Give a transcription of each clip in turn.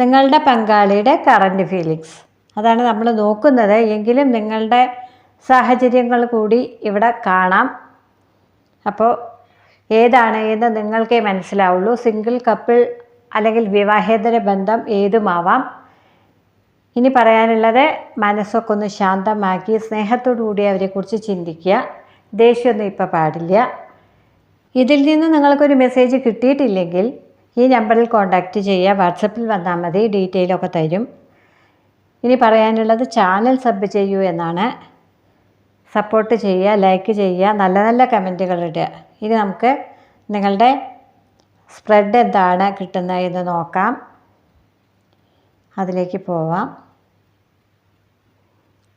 നിങ്ങളുടെ പങ്കാളിയുടെ current feelings അതാണ് നമ്മൾ നോക്കുന്നത്. എങ്കിലും നിങ്ങളുടെ സാഹചര്യങ്ങൾ കൂടി ഇവിടെ കാണാം. അപ്പോൾ ഏതാണ് എന്ന് നിങ്ങൾക്കേ മനസ്സിലാവുള്ളൂ. സിംഗിൾ കപ്പിൾ അല്ലെങ്കിൽ വിവാഹേതര ബന്ധം ഏതുമാവാം. ഇനി പറയാനുള്ളത്, മനസ്സൊക്കെ ഒന്ന് ശാന്തമാക്കി സ്നേഹത്തോടു കൂടി അവരെക്കുറിച്ച് ചിന്തിക്കുക. ദേഷ്യമൊന്നും ഇപ്പോൾ പാടില്ല. ഇതിൽ നിന്ന് നിങ്ങൾക്കൊരു മെസ്സേജ് കിട്ടിയിട്ടില്ലെങ്കിൽ ഈ നമ്പറിൽ കോൺടാക്റ്റ് ചെയ്യുക. വാട്സപ്പിൽ വന്നാൽ മതി, ഡീറ്റെയിലൊക്കെ തരും. ഇനി പറയാനുള്ളത്, ചാനൽ സബ് ചെയ്യൂ എന്നാണ്. സപ്പോർട്ട് ചെയ്യുക, ലൈക്ക് ചെയ്യുക, നല്ല നല്ല കമൻറ്റുകൾ ഇടുക. ഇനി നമുക്ക് നിങ്ങളുടെ സ്പ്രെഡ് എന്താണ് കിട്ടുന്നത് എന്ന് നോക്കാം. അതിലേക്ക് പോവാം.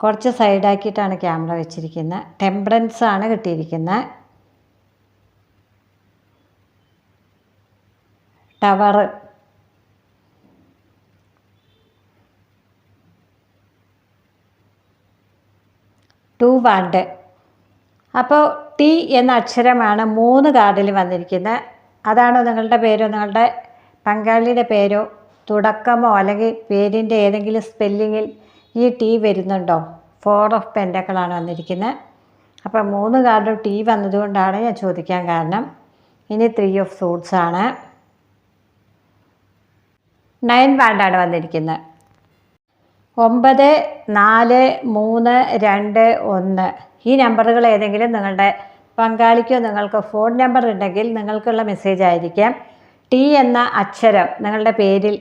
കുറച്ച് സൈഡാക്കിയിട്ടാണ് ക്യാമറ വെച്ചിരിക്കുന്നത്. ടെമ്പറൻസ് ആണ് കിട്ടിയിരിക്കുന്നത്. ടവർ, ടു വാണ്ട്. അപ്പോൾ ടി എന്ന അക്ഷരമാണ് 3 കാർഡിൽ വന്നിരിക്കുന്നത്. അതാണോ നിങ്ങളുടെ പേരോ നിങ്ങളുടെ പങ്കാളിയുടെ പേരോ തുടക്കമോ അല്ലെങ്കിൽ പേരിൻ്റെ ഏതെങ്കിലും സ്പെല്ലിങ്ങിൽ ഈ ടി വരുന്നുണ്ടോ? 4 ഓഫ് പെൻറ്റക്കിളാണ് വന്നിരിക്കുന്നത്. അപ്പോൾ 3 കാർഡും ടി വന്നതുകൊണ്ടാണ് ഞാൻ ചോദിക്കാൻ കാരണം. ഇനി 3 ഓഫ് സൂട്ട്സ് ആണ്. 9 വാണ്ടാണ് വന്നിരിക്കുന്നത്. 9, 4, 3, 2, 1 ഈ നമ്പറുകൾ ഏതെങ്കിലും നിങ്ങളുടെ പങ്കാളിക്കോ നിങ്ങൾക്ക് ഫോൺ നമ്പർ ഉണ്ടെങ്കിൽ നിങ്ങൾക്കുള്ള മെസ്സേജ് ആയിരിക്കാം. ടി എന്ന അക്ഷരം നിങ്ങളുടെ പേരിൽ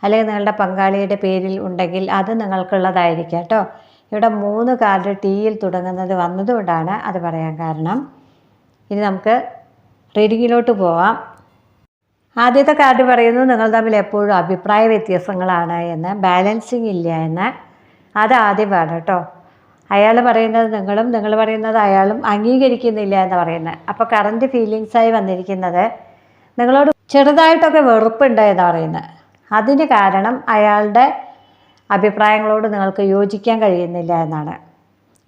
അല്ലെങ്കിൽ നിങ്ങളുടെ പങ്കാളിയുടെ പേരിൽ ഉണ്ടെങ്കിൽ അത് നിങ്ങൾക്കുള്ളതായിരിക്കാം കേട്ടോ. ഇവിടെ 3 കാർഡ് ടിയിൽ തുടങ്ങുന്നത് വന്നതുകൊണ്ടാണ് അത് പറയാൻ കാരണം. ഇനി നമുക്ക് റീഡിങ്ങിലോട്ട് പോവാം. ആദ്യത്തെ കാർഡ് പറയുന്നു, നിങ്ങൾ തമ്മിൽ എപ്പോഴും അഭിപ്രായ വ്യത്യാസങ്ങളാണ് എന്ന്, ബാലൻസിങ് ഇല്ല എന്ന്. അത് ആദ്യമാണ് കേട്ടോ. അയാൾ പറയുന്നത് നിങ്ങളും നിങ്ങൾ പറയുന്നത് അയാളും അംഗീകരിക്കുന്നില്ല എന്ന് പറയുന്നത്. അപ്പോൾ കറൻറ്റ് ഫീലിങ്സായി വന്നിരിക്കുന്നത് നിങ്ങളോട് ചെറുതായിട്ടൊക്കെ വെറുപ്പുണ്ട് എന്ന് പറയുന്നത്. അതിന് കാരണം അയാളുടെ അഭിപ്രായങ്ങളോട് നിങ്ങൾക്ക് യോജിക്കാൻ കഴിയുന്നില്ല എന്നാണ്.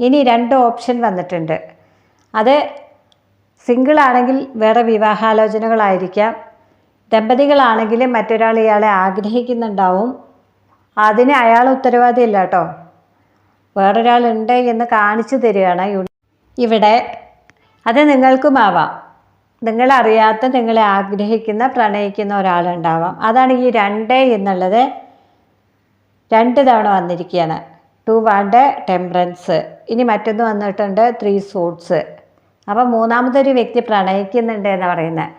ഇനി 2 ഓപ്ഷൻ വന്നിട്ടുണ്ട്. അത് സിംഗിളാണെങ്കിൽ വേറെ വിവാഹാലോചനകളായിരിക്കാം. ദമ്പതികളാണെങ്കിൽ മറ്റൊരാൾ ഇയാളെ ആഗ്രഹിക്കുന്നുണ്ടാവും. അതിന് അയാൾ ഉത്തരവാദിയല്ല കേട്ടോ. വേറൊരാളുണ്ട് എന്ന് കാണിച്ചു തരികയാണ് ഇവിടെ. അത് നിങ്ങൾക്കുമാവാം. നിങ്ങളറിയാത്ത നിങ്ങളെ ആഗ്രഹിക്കുന്ന പ്രണയിക്കുന്ന ഒരാളുണ്ടാവാം. അതാണ് ഈ 2 എന്നുള്ളത് 2 തവണ വന്നിരിക്കുകയാണ്. 2 വാണ്ട്, ടെമ്പറൻസ്. ഇനി മറ്റൊന്ന് വന്നിട്ടുണ്ട് 3 സൂട്ട്സ്. അപ്പം മൂന്നാമതൊരു വ്യക്തി പ്രണയിക്കുന്നുണ്ട് എന്ന് പറയുന്നത്.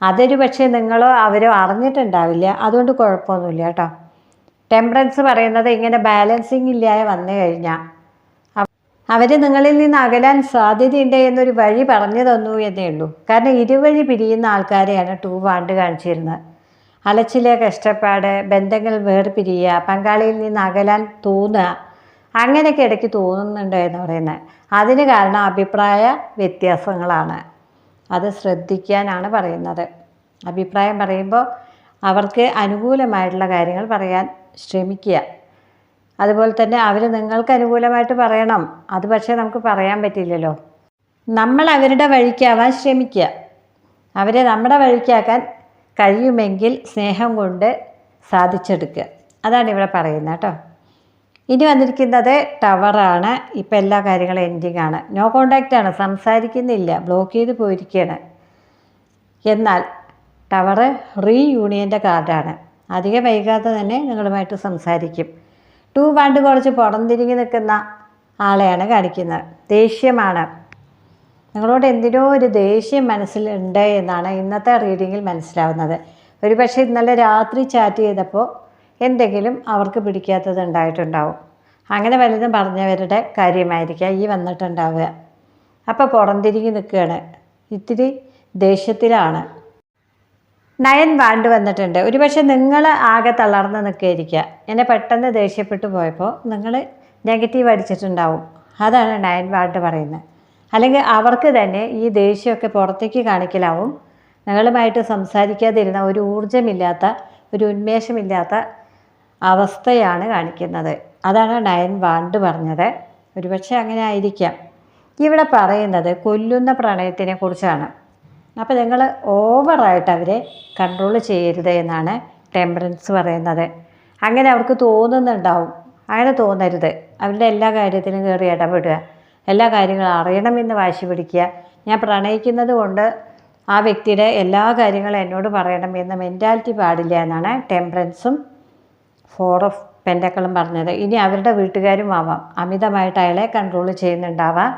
അതൊരു പക്ഷേ നിങ്ങളോ അവരോ അറിഞ്ഞിട്ടുണ്ടാവില്ല. അതുകൊണ്ട് കുഴപ്പമൊന്നുമില്ല കേട്ടോ. ടെമ്പറൻസ് പറയുന്നത് ഇങ്ങനെ ബാലൻസിങ് ഇല്ലാതെ വന്നു കഴിഞ്ഞാൽ അവർ നിങ്ങളിൽ നിന്ന് അകലാൻ സാധ്യതയുണ്ട് എന്നൊരു വഴി പറഞ്ഞു തന്നു എന്നേ ഉള്ളൂ. കാരണം ഇരുവഴി പിരിയുന്ന ആൾക്കാരെയാണ് 2 വാണ്ട് കാണിച്ചിരുന്നത്. അലച്ചിലെ കഷ്ടപ്പാട്, ബന്ധങ്ങൾ വേർപിരിയുക, പങ്കാളിയിൽ നിന്ന് അകലാൻ തോന്നുക, അങ്ങനെയൊക്കെ ഇടയ്ക്ക് തോന്നുന്നുണ്ട് എന്ന് പറയുന്നത്. അതിന് കാരണം അഭിപ്രായ വ്യത്യാസങ്ങളാണ്. അത് ശ്രദ്ധിക്കാനാണ് പറയുന്നത്. അഭിപ്രായം പറയുമ്പോൾ അവർക്ക് അനുകൂലമായിട്ടുള്ള കാര്യങ്ങൾ പറയാൻ ശ്രമിക്കുക. അതുപോലെ തന്നെ അവർ നിങ്ങൾക്ക് അനുകൂലമായിട്ട് പറയണം. അത് പക്ഷേ നമുക്ക് പറയാൻ പറ്റില്ലല്ലോ. നമ്മൾ അവരുടെ വഴിക്കാവാൻ ശ്രമിക്കുക. അവരെ നമ്മുടെ വഴിക്കാക്കാൻ കഴിയുമെങ്കിൽ സ്നേഹം കൊണ്ട് സാധിച്ചെടുക്കുക. അതാണ് ഇവിടെ പറയുന്നത് കേട്ടോ. ഇനി വന്നിരിക്കുന്നത് ടവറാണ്. ഇപ്പോൾ എല്ലാ കാര്യങ്ങളും എൻഡിങ് ആണ്. നോ കോണ്ടാക്റ്റ് ആണ്, സംസാരിക്കുന്നില്ല, ബ്ലോക്ക് ചെയ്ത് പോയിരിക്കുകയാണ്. എന്നാൽ ടവർ റീയൂണിയൻ്റെ കാർഡാണ്. അധികം വൈകാതെ തന്നെ നിങ്ങളുമായിട്ട് സംസാരിക്കും. 2 വാണ്ട് കുറച്ച് പുറംതിരിഞ്ഞ് നിൽക്കുന്ന ആളെയാണ് കാണിക്കുന്നത്. ദേഷ്യമാണ്. നിങ്ങളോട് എന്തിനോ ഒരു ദേഷ്യം മനസ്സിലുണ്ട് എന്നാണ് ഇന്നത്തെ റീഡിങ്ങിൽ മനസ്സിലാവുന്നത്. ഒരു പക്ഷേ ഇന്നലെ രാത്രി ചാറ്റ് ചെയ്തപ്പോൾ എന്തെങ്കിലും അവർക്ക് പിടിക്കാത്തത് ഉണ്ടായിട്ടുണ്ടാവും. അങ്ങനെ വലുതും പറഞ്ഞവരുടെ കാര്യമായിരിക്കാം ഈ വന്നിട്ടുണ്ടാവുക. അപ്പോൾ പുറംതിരിഞ്ഞ് നിൽക്കുകയാണ്, ഇത്തിരി ദേഷ്യത്തിലാണ്. 9 വാണ്ട് വന്നിട്ടുണ്ട്. ഒരു പക്ഷേ നിങ്ങൾ ആകെ തളർന്ന് നിൽക്കുകയായിരിക്കുക. എന്നെ പെട്ടെന്ന് ദേഷ്യപ്പെട്ടു പോയപ്പോൾ നിങ്ങൾ നെഗറ്റീവ് അടിച്ചിട്ടുണ്ടാവും. അതാണ് 9 വാണ്ട് പറയുന്നത്. അല്ലെങ്കിൽ അവർക്ക് തന്നെ ഈ ദേഷ്യമൊക്കെ പുറത്തേക്ക് കാണിക്കലാവും. നിങ്ങളുമായിട്ട് സംസാരിക്കാതിരുന്ന ഒരു ഊർജ്ജമില്ലാത്ത, ഒരു ഉന്മേഷമില്ലാത്ത അവസ്ഥയാണ് കാണിക്കുന്നത്. അതാണ് 9 വാണ്ട് പറഞ്ഞത്. ഒരുപക്ഷെ അങ്ങനെ ആയിരിക്കാം. ഇവിടെ പറയുന്നത് കൊല്ലുന്ന പ്രണയത്തിനെ കുറിച്ചാണ്. അപ്പോൾ നിങ്ങൾ ഓവറായിട്ട് അവരെ കൺട്രോൾ ചെയ്യരുത് എന്നാണ് ടെമ്പറൻസ് പറയുന്നത്. അങ്ങനെ അവർക്ക് തോന്നുന്നുണ്ടാവും. അങ്ങനെ തോന്നരുത്. അവരുടെ എല്ലാ കാര്യത്തിലും കയറി ഇടപെടുക, എല്ലാ കാര്യങ്ങളും അറിയണമെന്ന് വാശി പിടിക്കുക. ഞാൻ പ്രണയിക്കുന്നത് കൊണ്ട് ആ വ്യക്തിയുടെ എല്ലാ കാര്യങ്ങളും എന്നോട് പറയണം എന്ന മെൻറ്റാലിറ്റി പാടില്ല എന്നാണ് ടെമ്പറൻസും 4 ഓഫ് പെൻറ്റക്കിളും പറഞ്ഞത്. ഇനി അവരുടെ വീട്ടുകാരും ആവാം അമിതമായിട്ട് അയാളെ കൺട്രോൾ ചെയ്യുന്നുണ്ടാവാം,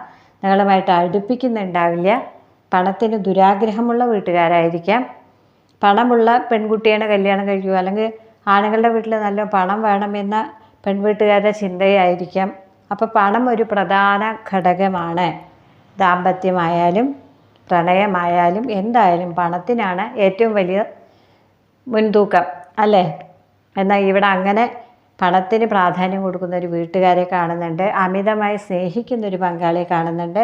നിങ്ങളുമായിട്ട് അടുപ്പിക്കുന്നുണ്ടാവില്ല. പണത്തിന് ദുരാഗ്രഹമുള്ള വീട്ടുകാരായിരിക്കാം. പണമുള്ള പെൺകുട്ടിയാണ് കല്യാണം കഴിക്കുക, അല്ലെങ്കിൽ ആണുങ്ങളുടെ വീട്ടിൽ നല്ല പണം വേണമെന്ന പെൺവീട്ടുകാരുടെ ചിന്തയായിരിക്കാം. അപ്പോൾ പണം ഒരു പ്രധാന ഘടകമാണ്. ദാമ്പത്യമായാലും പ്രണയമായാലും എന്തായാലും പണത്തിനാണ് ഏറ്റവും വലിയ മുൻതൂക്കം അല്ലേ? എന്നാൽ ഇവിടെ അങ്ങനെ പണത്തിന് പ്രാധാന്യം കൊടുക്കുന്ന ഒരു വീട്ടുകാരെ കാണുന്നുണ്ട്, അമിതമായി സ്നേഹിക്കുന്നൊരു പങ്കാളിയെ കാണുന്നുണ്ട്,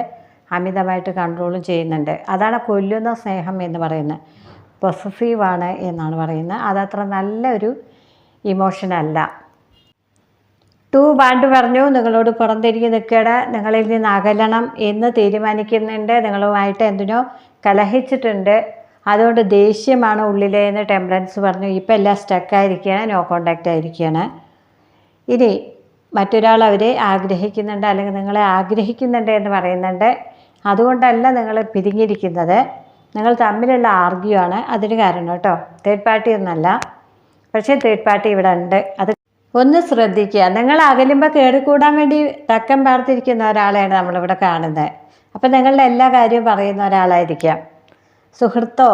അമിതമായിട്ട് കൺട്രോളും ചെയ്യുന്നുണ്ട്. അതാണ് കൊല്ലുന്ന സ്നേഹം എന്ന് പറയുന്നത്. പൊസസീവാണ് എന്നാണ് പറയുന്നത്. അതത്ര നല്ലൊരു ഇമോഷനല്ല. 2 വാണ്ട് പറഞ്ഞു, നിങ്ങളോട് പുറംതിരിഞ്ഞ് നിൽക്കട, നിങ്ങളിൽ നിന്ന് അകലണം എന്ന് തീരുമാനിക്കുന്നുണ്ട്. നിങ്ങളുമായിട്ട് എന്തിനോ കലഹിച്ചിട്ടുണ്ട്, അതുകൊണ്ട് ദേഷ്യമാണ് ഉള്ളിലെ എന്ന് ടെമ്പറൻസ് പറഞ്ഞു. ഇപ്പം എല്ലാം സ്റ്റക്കായിരിക്കുകയാണ്, നോ കോണ്ടാക്റ്റ് ആയിരിക്കുകയാണ്. ഇനി മറ്റൊരാൾ അവരെ ആഗ്രഹിക്കുന്നുണ്ട്, അല്ലെങ്കിൽ നിങ്ങളെ ആഗ്രഹിക്കുന്നുണ്ട് എന്ന് പറയുന്നുണ്ട്. അതുകൊണ്ടല്ല നിങ്ങൾ പിരിഞ്ഞിരിക്കുന്നത്, നിങ്ങൾ തമ്മിലുള്ള ആർഗ്യൂ ആണ് അതിന് കാരണം കേട്ടോ, തേർഡ് പാർട്ടി ഒന്നല്ല. പക്ഷേ തേർഡ് പാർട്ടി ഇവിടെ ഉണ്ട്. അത് ഒന്ന് ശ്രദ്ധിക്കുക. നിങ്ങൾ അകലുമ്പോൾ കയറിക്കൂടാൻ വേണ്ടി തക്കം പാർത്തിരിക്കുന്ന ഒരാളെയാണ് നമ്മളിവിടെ കാണുന്നത്. അപ്പം നിങ്ങളുടെ എല്ലാ കാര്യവും പറയുന്ന ഒരാളായിരിക്കാം, സുഹൃത്തോ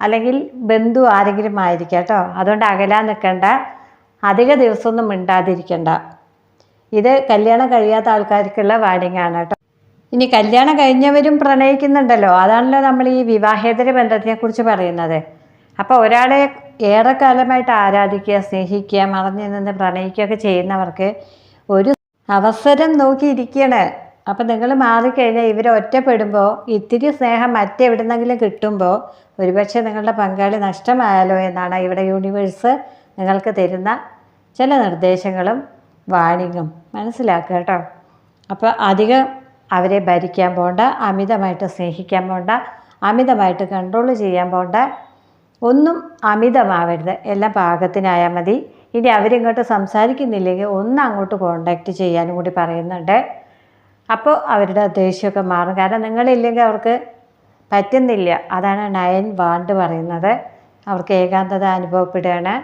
അല്ലെങ്കിൽ ബന്ധു ആരെങ്കിലും ആയിരിക്കാം കേട്ടോ. അതുകൊണ്ട് അകലാൻ നിൽക്കണ്ട, അധിക ദിവസമൊന്നും മിണ്ടാതിരിക്കണ്ട. ഇത് കല്യാണം കഴിയാത്ത ആൾക്കാർക്കുള്ള വാണിംഗ് ആണ് കേട്ടോ. ഇനി കല്യാണം കഴിഞ്ഞവരും പ്രണയിക്കുന്നുണ്ടല്ലോ, അതാണല്ലോ നമ്മൾ ഈ വിവാഹേതര ബന്ധത്തിനെക്കുറിച്ച് പറയുന്നത്. അപ്പോൾ ഒരാളെ ഏറെക്കാലമായിട്ട് ആരാധിക്കുക, സ്നേഹിക്കുക, മറഞ്ഞു നിന്ന് പ്രണയിക്കുകയൊക്കെ ചെയ്യുന്നവർക്ക് ഒരു അവസരം നോക്കിയിരിക്കുകയാണ്. അപ്പം നിങ്ങൾ മാറിക്കഴിഞ്ഞാൽ ഇവർ ഒറ്റപ്പെടുമ്പോൾ ഇത്തിരി സ്നേഹം മറ്റെവിടുന്നെങ്കിലും കിട്ടുമ്പോൾ ഒരുപക്ഷെ നിങ്ങളുടെ പങ്കാളി നഷ്ടമായാലോ എന്നാണ് ഇവിടെ യൂണിവേഴ്സ് നിങ്ങൾക്ക് തരുന്ന ചില നിർദ്ദേശങ്ങളും വാണിങ്ങും. മനസ്സിലാക്കുക കേട്ടോ. അപ്പോൾ അധികം അവരെ ഭരിക്കാൻ പോണ്ട, അമിതമായിട്ട് സ്നേഹിക്കാൻ പോണ്ട, അമിതമായിട്ട് കൺട്രോൾ ചെയ്യാൻ പോണ്ട, ഒന്നും അമിതമാവരുത്, എല്ലാം പാകത്തിനായാൽ മതി. ഇനി അവരിങ്ങോട്ട് സംസാരിക്കുന്നില്ലെങ്കിൽ ഒന്ന് അങ്ങോട്ട് കോണ്ടാക്റ്റ് ചെയ്യാനും കൂടി പറയുന്നുണ്ട്. അപ്പോൾ അവരുടെ ദേഷ്യമൊക്കെ മാറും. കാരണം നിങ്ങളില്ലെങ്കിൽ അവർക്ക് പറ്റുന്നില്ല. അതാണ് 9 വാണ്ട് പറയുന്നത്. അവർക്ക് ഏകാന്തത അനുഭവപ്പെടുകയാണ്,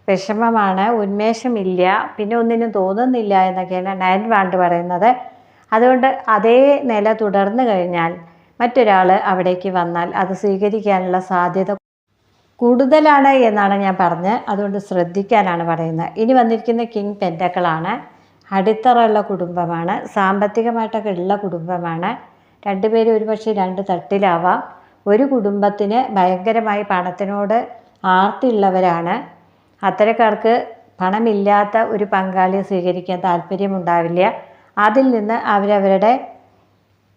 വിഷമമാണ്, ഉന്മേഷമില്ല, പിന്നെ ഒന്നിനും തോന്നുന്നില്ല എന്നൊക്കെയാണ് 9 വാണ്ട് പറയുന്നത്. അതുകൊണ്ട് അതേ നില തുടർന്നു കഴിഞ്ഞാൽ മറ്റൊരാൾ അവിടേക്ക് വന്നാൽ അത് സ്വീകരിക്കാനുള്ള സാധ്യത കൂടുതലാണ് എന്നാണ് ഞാൻ പറഞ്ഞത്. അതുകൊണ്ട് ശ്രദ്ധിക്കാനാണ് പറയുന്നത്. ഇനി വന്നിരിക്കുന്ന കിങ് പെൻറ്റക്കിളാണ്. അടിത്തറയുള്ള കുടുംബമാണ്, സാമ്പത്തികമായിട്ടൊക്കെ ഉള്ള കുടുംബമാണ്. രണ്ടുപേരും ഒരുപക്ഷെ 2 തട്ടിലാവാം. ഒരു കുടുംബത്തിന് ഭയങ്കരമായി പണത്തിനോട് ആർത്തിയുള്ളവരാണ്. അത്തരക്കാർക്ക് പണമില്ലാത്ത ഒരു പങ്കാളിയെ സ്വീകരിക്കാൻ താല്പര്യമുണ്ടാവില്ല. അതിൽ നിന്ന് അവരവരുടെ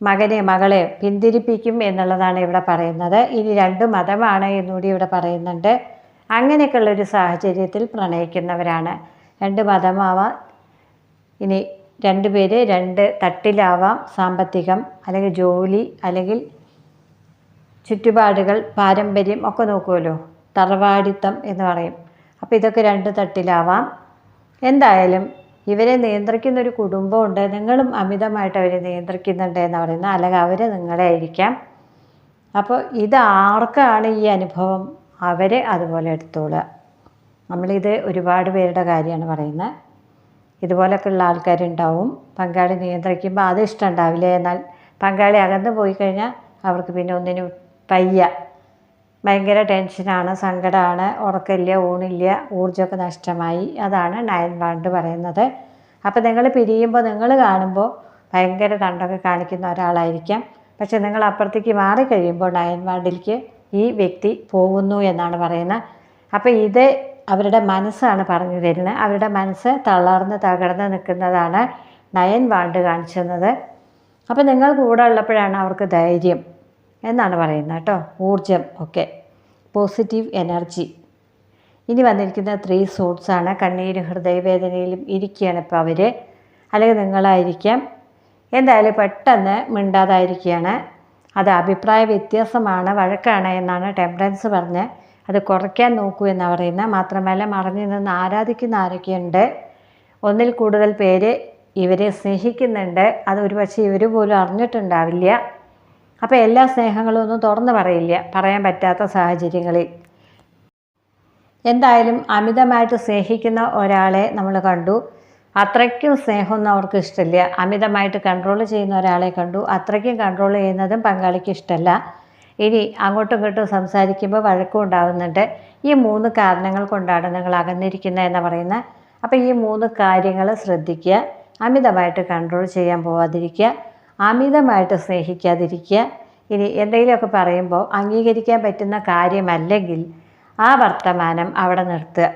മകനെ മകളെ പിന്തിരിപ്പിക്കും എന്നുള്ളതാണ് ഇവിടെ പറയുന്നത്. ഇനി 2 മതമാണ് എന്നുകൂടി ഇവിടെ പറയുന്നുണ്ട്. അങ്ങനെയൊക്കെയുള്ളൊരു സാഹചര്യത്തിൽ പ്രണയിക്കുന്നവരാണ്. 2 മതമാവാം, ഇനി 2 പേര് 2 തട്ടിലാവാം. സാമ്പത്തികം അല്ലെങ്കിൽ ജോലി അല്ലെങ്കിൽ ചുറ്റുപാടുകൾ, പാരമ്പര്യം ഒക്കെ നോക്കുമല്ലോ, തറവാടിത്തം എന്ന് പറയും. അപ്പോൾ ഇതൊക്കെ 2 തട്ടിലാവാം. എന്തായാലും ഇവരെ നിയന്ത്രിക്കുന്നൊരു കുടുംബമുണ്ട്, നിങ്ങളും അമിതമായിട്ട് അവരെ നിയന്ത്രിക്കുന്നുണ്ട് എന്ന് പറയുന്നത്, അല്ലെങ്കിൽ അവർ നിങ്ങളെ ആയിരിക്കാം. അപ്പോൾ ഇതാർക്കാണ് ഈ അനുഭവം, അവരെ അതുപോലെ എടുത്തോളുക. നമ്മളിത് ഒരുപാട് പേരുടെ കാര്യമാണ് പറയുന്നത്. ഇതുപോലൊക്കെയുള്ള ആൾക്കാരുണ്ടാവും. പങ്കാളി നിയന്ത്രിക്കുമ്പോൾ അത് ഇഷ്ടമുണ്ടാവില്ല, എന്നാൽ പങ്കാളി അകന്ന് പോയി കഴിഞ്ഞാൽ അവർക്ക് പിന്നെ ഒന്നിനും പയ്യ, ഭയങ്കര ടെൻഷനാണ്, സങ്കടമാണ്, ഉറക്കമില്ല, ഊണില്ല, ഊർജ്ജമൊക്കെ നഷ്ടമായി. അതാണ് 9 വാണ്ട് പറയുന്നത്. അപ്പോൾ നിങ്ങൾ പിരിയുമ്പോൾ നിങ്ങൾ കാണുമ്പോൾ ഭയങ്കര തണ്ടൊക്കെ കാണിക്കുന്ന ഒരാളായിരിക്കാം. പക്ഷെ നിങ്ങൾ അപ്പുറത്തേക്ക് മാറിക്കഴിയുമ്പോൾ 9 വാണ്ടിലേക്ക് ഈ വ്യക്തി പോകുന്നു എന്നാണ് പറയുന്നത്. അപ്പോൾ ഇത് അവരുടെ മനസ്സാണ് പറഞ്ഞു തരുന്നത്. അവരുടെ മനസ്സ് തളർന്ന് തകർന്ന് നിൽക്കുന്നതാണ് 9 വാണ്ട് കാണിച്ചു തന്നത്. അപ്പോൾ നിങ്ങൾ കൂടെ ഉള്ളപ്പോഴാണ് അവർക്ക് ധൈര്യം എന്നാണ് പറയുന്നത് കേട്ടോ, ഊർജം ഒക്കെ, പോസിറ്റീവ് എനർജി. ഇനി വന്നിരിക്കുന്ന 3 സോഡ്സാണ്. കണ്ണീരും ഹൃദയവേദനയിലും ഇരിക്കുകയാണ് ഇപ്പോൾ അവർ, അല്ലെങ്കിൽ നിങ്ങളായിരിക്കാം. എന്തായാലും പെട്ടെന്ന് മിണ്ടാതായിരിക്കുകയാണ്. അത് അഭിപ്രായ വ്യത്യാസമാണ്, വഴക്കാണ് എന്നാണ് ടെമ്പറൻസ് പറഞ്ഞത്. അത് കുറയ്ക്കാൻ നോക്കൂ എന്നാണ് പറയുന്നത്. മാത്രമല്ല മറഞ്ഞു നിന്ന് ആരാധിക്കുന്ന ആരൊക്കെയുണ്ട്, ഒന്നിൽ കൂടുതൽ പേര് ഇവരെ സ്നേഹിക്കുന്നുണ്ട്, അത് ഒരുപക്ഷെ ഇവർ പോലും അറിഞ്ഞിട്ടുണ്ടാവില്ല. അപ്പോൾ എല്ലാ സ്നേഹങ്ങളും ഒന്നും തുറന്ന് പറയില്ല, പറയാൻ പറ്റാത്ത സാഹചര്യങ്ങളിൽ. എന്തായാലും അമിതമായിട്ട് സ്നേഹിക്കുന്ന ഒരാളെ നമ്മൾ കണ്ടു, അത്രയ്ക്കും സ്നേഹമൊന്നും അവർക്ക് ഇഷ്ടമില്ല. അമിതമായിട്ട് കൺട്രോൾ ചെയ്യുന്ന ഒരാളെ കണ്ടു, അത്രയ്ക്കും കൺട്രോൾ ചെയ്യുന്നതും പങ്കാളിക്ക് ഇഷ്ടമല്ല. ഇനി അങ്ങോട്ടും ഇങ്ങോട്ടും സംസാരിക്കുമ്പോൾ വഴക്കും ഉണ്ടാകുന്നുണ്ട്. ഈ 3 കാരണങ്ങൾ കൊണ്ടാണ് നിങ്ങൾ അകന്നിരിക്കുന്നത് എന്ന് പറയുന്നത്. അപ്പോൾ ഈ 3 കാര്യങ്ങൾ ശ്രദ്ധിക്കുക. അമിതമായിട്ട് കൺട്രോൾ ചെയ്യാൻ പോവാതിരിക്കുക, അമിതമായിട്ട് സ്നേഹിക്കാതിരിക്കുക. ഇനി എന്തെങ്കിലുമൊക്കെ പറയുമ്പോൾ അംഗീകരിക്കാൻ പറ്റുന്ന കാര്യമല്ലെങ്കിൽ ആ വർത്തമാനം അവിടെ നിർത്തുക.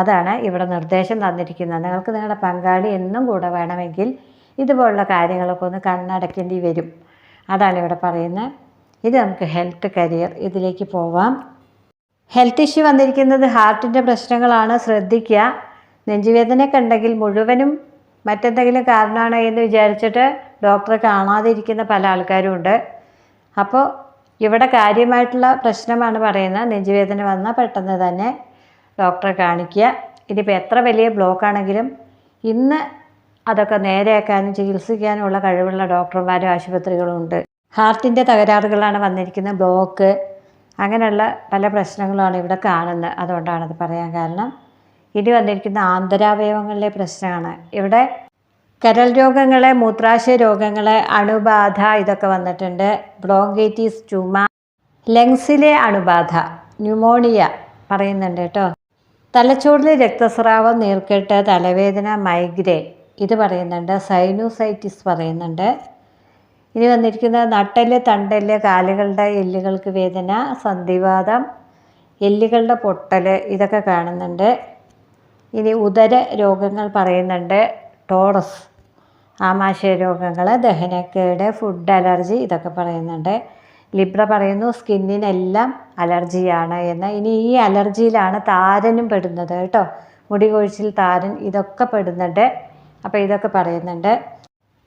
അതാണ് ഇവിടെ നിർദ്ദേശം തന്നിരിക്കുന്നത്. നിങ്ങൾക്ക് നിങ്ങളുടെ പങ്കാളി എന്നും കൂടെ വേണമെങ്കിൽ ഇതുപോലുള്ള കാര്യങ്ങളൊക്കെ ഒന്ന് കണ്ണടക്കേണ്ടി വരും. അതാണ് ഇവിടെ പറയുന്നത്. ഇത് നമുക്ക് ഹെൽത്ത്, കരിയർ ഇതിലേക്ക് പോവാം. ഹെൽത്ത് ഇഷ്യൂ വന്നിരിക്കുന്നത് ഹാർട്ടിൻ്റെ പ്രശ്നങ്ങളാണ്, ശ്രദ്ധിക്കുക. നെഞ്ചുവേദനയൊക്കെ ഉണ്ടെങ്കിൽ മുഴുവനും മറ്റെന്തെങ്കിലും കാരണമാണ് എന്ന് വിചാരിച്ചിട്ട് ഡോക്ടറെ കാണാതിരിക്കുന്ന പല ആൾക്കാരും ഉണ്ട്. അപ്പോൾ ഇവിടെ കാര്യമായിട്ടുള്ള പ്രശ്നമാണ് പറയുന്നത്. നെഞ്ചുവേദന വന്നാൽ പെട്ടെന്ന് തന്നെ ഡോക്ടറെ കാണിക്കുക. ഇതിപ്പോൾ എത്ര വലിയ ബ്ലോക്കാണെങ്കിലും ഇന്ന് അതൊക്കെ നേരെയാക്കാനും ചികിത്സിക്കാനുമുള്ള കഴിവുള്ള ഡോക്ടർമാരും ആശുപത്രികളും ഉണ്ട്. ഹാർട്ടിൻ്റെ തകരാറുകളാണ് വന്നിരിക്കുന്നത്, ബ്ലോക്ക്, അങ്ങനെയുള്ള പല പ്രശ്നങ്ങളാണ് ഇവിടെ കാണുന്നത്. അതുകൊണ്ടാണത് പറയാൻ കാരണം. ഇനി വന്നിരിക്കുന്ന ആന്തരാവയവങ്ങളിലെ പ്രശ്നമാണ്. ഇവിടെ കരൾ രോഗങ്ങൾ, മൂത്രാശയ രോഗങ്ങൾ, അണുബാധ ഇതൊക്കെ വന്നിട്ടുണ്ട്. ബ്രോങ്കൈറ്റിസ്, ചുമ, ലങ്സിലെ അണുബാധ, ന്യൂമോണിയ പറയുന്നുണ്ട് കേട്ടോ. തലച്ചോറിൽ രക്തസ്രാവം, നീർക്കെട്ട്, തലവേദന, മൈഗ്രെയിൻ ഇത് പറയുന്നുണ്ട്. സൈനോസൈറ്റിസ് പറയുന്നുണ്ട്. ഇനി വന്നിരിക്കുന്ന നട്ടെല്ല്, തണ്ടെല്ല്, കാലുകളുടെ എല്ലുകൾക്ക് വേദന, സന്ധിവാതം, എല്ലുകളുടെ പൊട്ടൽ ഇതൊക്കെ കാണുന്നുണ്ട്. ഇനി ഉദര രോഗങ്ങൾ പറയുന്നുണ്ട്. ടോറസ്, ആമാശയ രോഗങ്ങൾ, ദഹനക്കേട്, ഫുഡ് അലർജി ഇതൊക്കെ പറയുന്നുണ്ട്. ലിബ്ര പറയുന്നു സ്കിന്നിനെല്ലാം അലർജിയാണ് എന്ന്. ഇനി ഈ അലർജിയിലാണ് താരനും പെടുന്നത് കേട്ടോ. മുടി കൊഴിച്ചിൽ, താരൻ ഇതൊക്കെ പെടുന്നുണ്ട്. അപ്പോൾ ഇതൊക്കെ പറയുന്നുണ്ട്.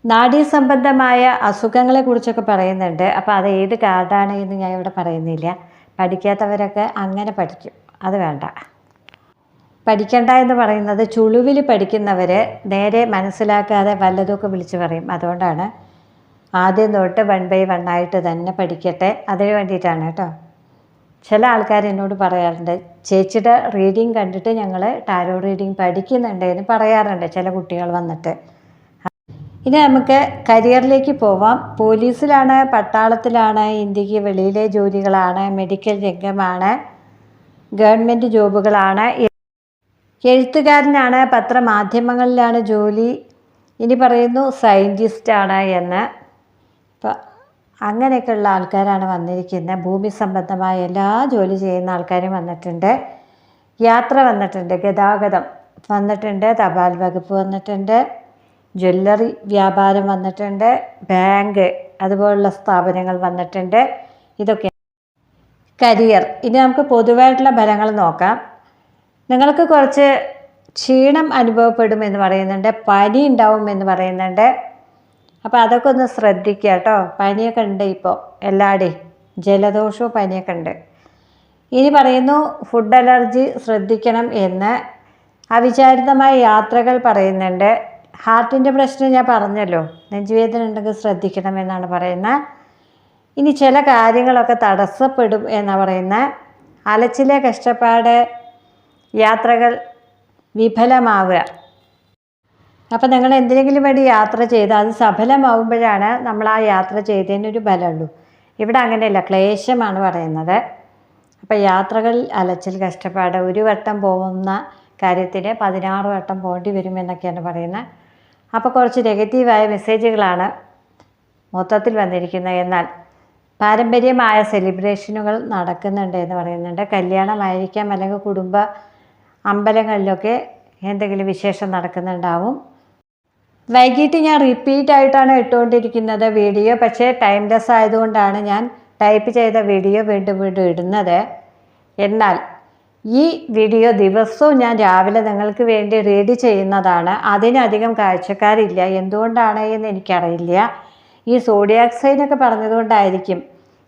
നാഡീസംബന്ധമായ അസുഖങ്ങളെക്കുറിച്ചൊക്കെ പറയുന്നുണ്ട്. അപ്പോൾ അത് ഏത് കാർഡാണ് എന്ന് ഞാൻ ഇവിടെ പറയുന്നില്ല. പഠിക്കാത്തവരൊക്കെ അങ്ങനെ പഠിക്കും, അത് വേണ്ട. പഠിക്കണ്ട എന്ന് പറയുന്നത് ചുളുവിൽ പഠിക്കുന്നവർ നേരെ മനസ്സിലാക്കാതെ വല്ലതൊക്കെ വിളിച്ച് പറയും. അതുകൊണ്ടാണ് ആദ്യം തൊട്ട് 1 by 1 ആയിട്ട് തന്നെ പഠിക്കട്ടെ, അതിന് വേണ്ടിയിട്ടാണ് കേട്ടോ. ചില ആൾക്കാർ എന്നോട് പറയാറുണ്ട്, ചേച്ചിയുടെ റീഡിങ് കണ്ടിട്ട് ഞങ്ങൾ ടാരോ റീഡിങ് പഠിക്കുന്നുണ്ട് എന്ന് പറയാറുണ്ട് ചില കുട്ടികൾ വന്നിട്ട്. ഇനി നമുക്ക് കരിയറിലേക്ക് പോവാം. പോലീസിലാണ്, പട്ടാളത്തിലാണ്, ഇന്ത്യക്ക് വെളിയിലെ ജോലികളാണ്, മെഡിക്കൽ രംഗമാണ്, ഗവൺമെൻറ് ജോബുകളാണ്, എഴുത്തുകാരനാണ്, പത്രമാധ്യമങ്ങളിലാണ് ജോലി. ഇനി പറയുന്നു സയൻറ്റിസ്റ്റാണ് എന്ന്. അപ്പോൾ അങ്ങനെയൊക്കെയുള്ള ആൾക്കാരാണ് വന്നിരിക്കുന്നത്. ഭൂമി സംബന്ധമായ എല്ലാ ജോലി ചെയ്യുന്ന ആൾക്കാരും വന്നിട്ടുണ്ട്. യാത്ര വന്നിട്ടുണ്ട്, ഗതാഗതം വന്നിട്ടുണ്ട്, തപാൽ വകുപ്പ് വന്നിട്ടുണ്ട്, ജ്വല്ലറി വ്യാപാരം വന്നിട്ടുണ്ട്, ബാങ്ക് അതുപോലുള്ള സ്ഥാപനങ്ങൾ വന്നിട്ടുണ്ട്. ഇതൊക്കെ കരിയർ. ഇനി നമുക്ക് പൊതുവായിട്ടുള്ള ഫലങ്ങൾ നോക്കാം. നിങ്ങൾക്ക് കുറച്ച് ക്ഷീണം അനുഭവപ്പെടുമെന്ന് പറയുന്നുണ്ട്, പനി ഉണ്ടാവും എന്ന് പറയുന്നുണ്ട്. അപ്പോൾ അതൊക്കെ ഒന്ന് ശ്രദ്ധിക്കുക കേട്ടോ. പനിയൊക്കെ ഉണ്ട് ഇപ്പോൾ എല്ലാവരുടെയും, ജലദോഷവും പനിയൊക്കെ ഉണ്ട്. ഇനി പറയുന്നു ഫുഡ് അലർജി ശ്രദ്ധിക്കണം എന്ന്. അവിചാരിതമായ യാത്രകൾ പറയുന്നുണ്ട്. ഹാർട്ടിൻ്റെ പ്രശ്നം ഞാൻ പറഞ്ഞല്ലോ, നെഞ്ചുവേദന ഉണ്ടെങ്കിൽ ശ്രദ്ധിക്കണം എന്നാണ് പറയുന്നത്. ഇനി ചില കാര്യങ്ങളൊക്കെ തടസ്സപ്പെടും എന്നാണ് പറയുന്നത്. അലച്ചിലെ കഷ്ടപ്പാട്, യാത്രകൾ വിഫലമാവുക. അപ്പോൾ നിങ്ങൾ എന്തിനെങ്കിലും വേണ്ടി യാത്ര ചെയ്താൽ അത് സഫലമാവുമ്പോഴാണ് നമ്മൾ ആ യാത്ര ചെയ്തതിനൊരു ഫലമുള്ളൂ. ഇവിടെ അങ്ങനെയല്ല, ക്ലേശമാണ് പറയുന്നത്. അപ്പോൾ യാത്രകളിൽ അലച്ചിൽ, കഷ്ടപ്പാട്, ഒരു വട്ടം പോകുന്ന കാര്യത്തിന് 16 വട്ടം പോകേണ്ടി വരുമെന്നൊക്കെയാണ് പറയുന്നത്. അപ്പോൾ കുറച്ച് നെഗറ്റീവായ മെസ്സേജുകളാണ് മൊത്തത്തിൽ വന്നിരിക്കുന്നത്. എന്നാൽ പാരമ്പര്യമായ സെലിബ്രേഷനുകൾ നടക്കുന്നുണ്ട് എന്ന് പറയുന്നുണ്ട്. കല്യാണമായിരിക്കാം, അല്ലെങ്കിൽ കുടുംബ അമ്പലങ്ങളിലൊക്കെ എന്തെങ്കിലും വിശേഷം നടക്കുന്നുണ്ടാവും. വൈകിട്ട് ഞാൻ റിപ്പീറ്റായിട്ടാണ് ഇട്ടുകൊണ്ടിരിക്കുന്നത് വീഡിയോ, പക്ഷേ ടൈംലെസ് ആയതുകൊണ്ടാണ് ഞാൻ ടൈപ്പ് ചെയ്ത വീഡിയോ വീണ്ടും വീണ്ടും ഇടുന്നത്. എന്നാൽ ഈ വീഡിയോ ദിവസവും ഞാൻ രാവിലെ നിങ്ങൾക്ക് വേണ്ടി റീഡ് ചെയ്യുന്നതാണ്. അതിനധികം കാഴ്ചക്കാരില്ല, എന്തുകൊണ്ടാണ് എന്ന് എനിക്കറിയില്ല. ഈ സോഡിയാക് സൈനൊക്കെ പറഞ്ഞതുകൊണ്ടായിരിക്കും.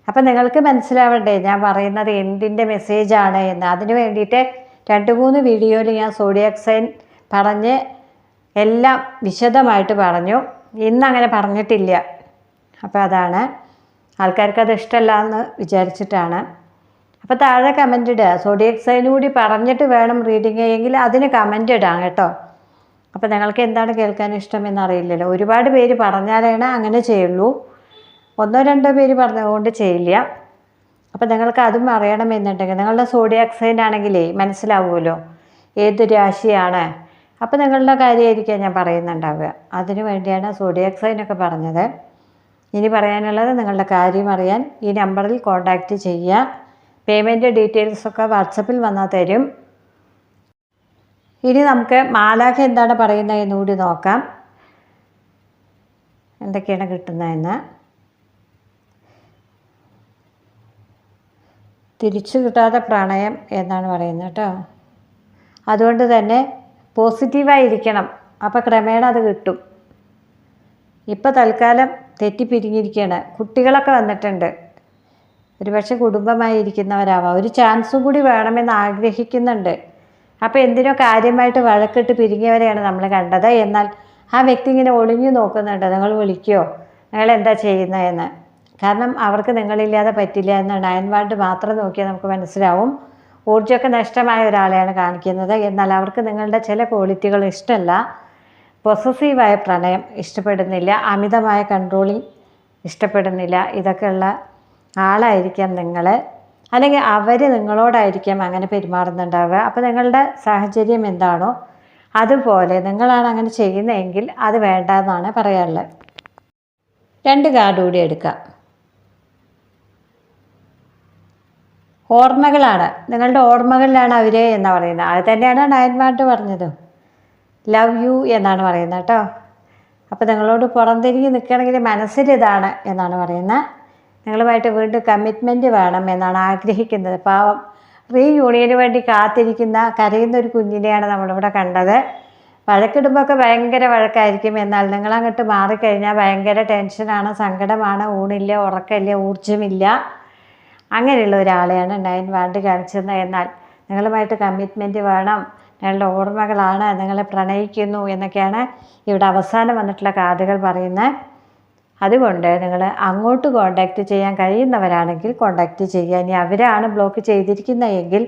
അപ്പം നിങ്ങൾക്ക് മനസ്സിലാവണ്ടേ ഞാൻ പറയുന്നത് എന്തിൻ്റെ മെസ്സേജാണ് എന്ന്. അതിന് വേണ്ടിയിട്ട് 2-3 വീഡിയോയിൽ ഞാൻ സോഡിയാക് സൈൻ പറഞ്ഞ് എല്ലാം വിശദമായിട്ട് പറഞ്ഞു. ഇന്നങ്ങനെ പറഞ്ഞിട്ടില്ല. അപ്പോൾ അതാണ്, ആൾക്കാർക്കത് ഇഷ്ടമല്ല എന്ന് വിചാരിച്ചിട്ടാണ്. അപ്പോൾ താഴെ കമൻ്റ് ഇടുക. സോഡിയാക് സൈൻ കൂടി പറഞ്ഞിട്ട് വേണം റീഡിങ് എങ്കിൽ അതിന് കമൻ്റ് ഇടാം കേട്ടോ. അപ്പോൾ നിങ്ങൾക്ക് എന്താണ് കേൾക്കാൻ ഇഷ്ടമെന്നറിയില്ലല്ലോ. ഒരുപാട് പേര് പറഞ്ഞാലാണ് അങ്ങനെ ചെയ്യുള്ളൂ. 1-2 പേര് പറഞ്ഞതുകൊണ്ട് ചെയ്യില്ല. അപ്പോൾ നിങ്ങൾക്ക് അതും അറിയണമെന്നുണ്ടെങ്കിൽ നിങ്ങളുടെ സോഡിയാക് സൈൻ ആണെങ്കിലേ മനസ്സിലാവുമല്ലോ ഏത് രാശിയാണ്. അപ്പോൾ നിങ്ങളുടെ കാര്യമായിരിക്കാം ഞാൻ പറയുന്നുണ്ടാവുക. അതിനു വേണ്ടിയാണ് സോഡിയാക് സൈനൊക്കെ പറഞ്ഞത്. ഇനി പറയാനുള്ളത് നിങ്ങളുടെ കാര്യം അറിയാൻ ഈ നമ്പറിൽ കോൺടാക്റ്റ് ചെയ്യുക. പേയ്മെൻറ്റ് ഡീറ്റെയിൽസൊക്കെ വാട്സപ്പിൽ വന്നാൽ തരും. ഇനി നമുക്ക് മാലാഖ എന്താണ് പറയുന്നത് എന്നുകൂടി നോക്കാം, എന്തൊക്കെയാണ് കിട്ടുന്നതെന്ന്. തിരിച്ചു കിട്ടാതെ പ്രണയം എന്നാണ് പറയുന്നത് കേട്ടോ. അതുകൊണ്ട് തന്നെ പോസിറ്റീവായിരിക്കണം. അപ്പോൾ ക്രമേണ അത് കിട്ടും. ഇപ്പോൾ തൽക്കാലം തെറ്റിപ്പിരിഞ്ഞിരിക്കുകയാണ്. കുട്ടികളൊക്കെ വന്നിട്ടുണ്ട്. ഒരുപക്ഷെ കുടുംബമായി ഇരിക്കുന്നവരാവാം. ഒരു ചാൻസും കൂടി വേണമെന്ന് ആഗ്രഹിക്കുന്നുണ്ട്. അപ്പോൾ എന്തിനോ കാര്യമായിട്ട് വഴക്കിട്ട് പിരിഞ്ഞവരെയാണ് നമ്മൾ കണ്ടത്. എന്നാൽ ആ വ്യക്തി ഇങ്ങനെ ഒളിഞ്ഞു നോക്കുന്നുണ്ട്. നിങ്ങൾ വിളിക്കുമോ, നിങ്ങൾ എന്താ ചെയ്യുന്നതെന്ന്. കാരണം അവർക്ക് നിങ്ങളില്ലാതെ പറ്റില്ല എന്ന് 9 വാർഡ് മാത്രം നോക്കിയാൽ നമുക്ക് മനസ്സിലാവും. ഊർജ്ജമൊക്കെ നഷ്ടമായ ഒരാളെയാണ് കാണിക്കുന്നത്. എന്നാൽ അവർക്ക് നിങ്ങളുടെ ചില ക്വാളിറ്റികൾ ഇഷ്ടമല്ല. പൊസസീവായ പ്രണയം ഇഷ്ടപ്പെടുന്നില്ല, അമിതമായ കൺട്രോളിങ് ഇഷ്ടപ്പെടുന്നില്ല. ഇതൊക്കെയുള്ള ആളായിരിക്കാം നിങ്ങൾ, അല്ലെങ്കിൽ അവർ നിങ്ങളോടായിരിക്കാം അങ്ങനെ പെരുമാറുന്നുണ്ടാവുക. അപ്പോൾ നിങ്ങളുടെ സാഹചര്യം എന്താണോ അതുപോലെ നിങ്ങളാണ് അങ്ങനെ ചെയ്യുന്നതെങ്കിൽ അത് വേണ്ട എന്നാണ് പറയാനുള്ളത്. 2 കാർഡ് കൂടി എടുക്കാം. ഓർമ്മകളാണ്, നിങ്ങളുടെ ഓർമ്മകളിലാണ് അവർ എന്നാണ് പറയുന്നത്. അത് തന്നെയാണ് 9 വാർഡ് പറഞ്ഞത്. ലവ് യു എന്നാണ് പറയുന്നത് കേട്ടോ. അപ്പോൾ നിങ്ങളോട് പുറംതിരിഞ്ഞ് നിൽക്കുകയാണെങ്കിൽ മനസ്സിലിതാണ് എന്നാണ് പറയുന്നത്. നിങ്ങളുമായിട്ട് വീണ്ടും കമ്മിറ്റ്മെൻറ്റ് വേണം എന്നാണ് ആഗ്രഹിക്കുന്നത്. പാവം റീയൂണിയന് വേണ്ടി കാത്തിരിക്കുന്ന കരയുന്ന ഒരു കുഞ്ഞിനെയാണ് നമ്മളിവിടെ കണ്ടത്. വഴക്കിടുമ്പോഴൊക്കെ ഭയങ്കര വഴക്കായിരിക്കും. എന്നാൽ നിങ്ങളങ്ങോട്ട് മാറിക്കഴിഞ്ഞാൽ ഭയങ്കര ടെൻഷനാണ്, സങ്കടമാണ്, ഊണില്ല, ഉറക്കമില്ല, ഊർജ്ജമില്ല. അങ്ങനെയുള്ള ഒരാളെയാണ് 9 വാർഡ് കാണിച്ചത്. എന്നാൽ നിങ്ങളുമായിട്ട് കമ്മിറ്റ്മെൻറ്റ് വേണം, നിങ്ങളുടെ ഓർമ്മകളാണ്, നിങ്ങളെ പ്രണയിക്കുന്നു എന്നൊക്കെയാണ് ഇവിടെ അവസാനം വന്നിട്ടുള്ള കാർഡുകൾ പറയുന്നത്. അതുകൊണ്ട് നിങ്ങൾ അങ്ങോട്ട് കോണ്ടാക്റ്റ് ചെയ്യാൻ കഴിയുന്നവരാണെങ്കിൽ കോണ്ടാക്റ്റ് ചെയ്യുക. ഇനി അവരാണ് ബ്ലോക്ക് ചെയ്തിരിക്കുന്നതെങ്കിൽ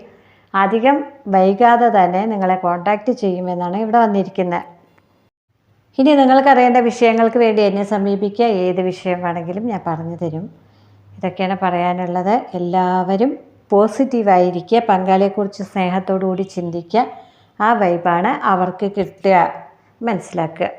അധികം വൈകാതെ തന്നെ നിങ്ങളെ കോണ്ടാക്റ്റ് ചെയ്യുമെന്നാണ് ഇവിടെ വന്നിരിക്കുന്നത്. ഇനി നിങ്ങൾക്കറിയേണ്ട വിഷയങ്ങൾക്ക് വേണ്ടി എന്നെ സമീപിക്കുക. ഏത് വിഷയം വേണമെങ്കിലും ഞാൻ പറഞ്ഞു തരും. ഇതൊക്കെയാണ് പറയാനുള്ളത്. എല്ലാവരും പോസിറ്റീവായിരിക്കുക, പങ്കാളിയെക്കുറിച്ച് സ്നേഹത്തോടു കൂടി ചിന്തിക്കുക. ആ വൈബാണ് അവർക്ക് കിട്ടുക, മനസ്സിലാക്കുക.